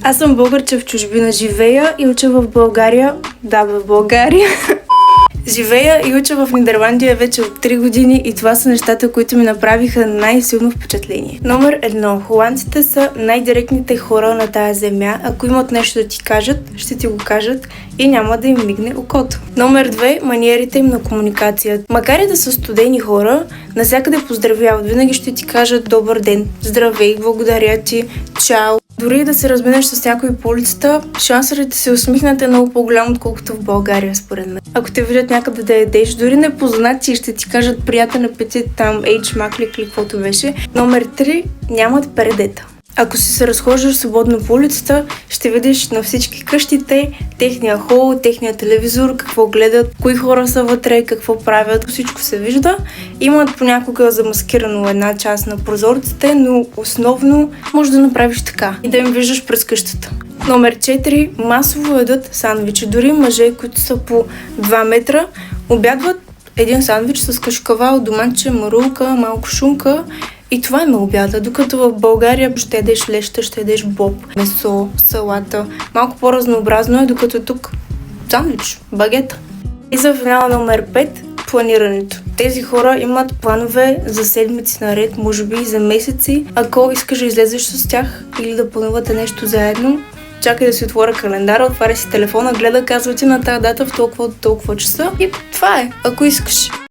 Аз съм българче в чужбина, живея и уча в България. Да, в България. Живея и уча в Нидерландия вече от 3 години и това са нещата, които ми направиха най-силно впечатление. Номер 1. Холандците са най-директните хора на тая земя. Ако имат нещо да ти кажат, ще ти го кажат и няма да им мигне окото. Номер 2. Маниерите им на комуникация. Макар и да са студени хора, навсякъде поздравяват. Винаги ще ти кажат добър ден, здравей, благодаря ти, чао. Дори да се разминеш с някой по улицата, шансът да се усмихнат е много по-голям, отколкото в България, според мен. Ако те видят някъде да ядеш, дори непознати ще ти кажат приятен апетит, там, ейч, маклик или каквото беше. Номер 3. Нямат передета. Ако си се разхождаш свободно по улицата, ще видиш на всички къщите, техния хол, техния телевизор, какво гледат, кои хора са вътре, какво правят. Всичко се вижда. Имат понякога замаскирано една част на прозорците, но основно може да направиш така и да им виждаш през къщата. Номер 4. Масово ядат сандвичи. Дори мъже, които са по 2 метра, обядват един сандвич с кашкавал, доматче, марулка, малко шунка. И това е обяда, докато в България ще ядеш леща, ще ядеш боб, месо, салата. Малко по-разнообразно е, докато тук сандвич, багета. И за финал номер 5, планирането. Тези хора имат планове за седмици наред, може би и за месеци. Ако искаш да излезеш с тях или да планувате нещо заедно, чакай да си отворя календара, отваря си телефона, гледа, казва ти на тази дата в толкова часа. И това е, ако искаш.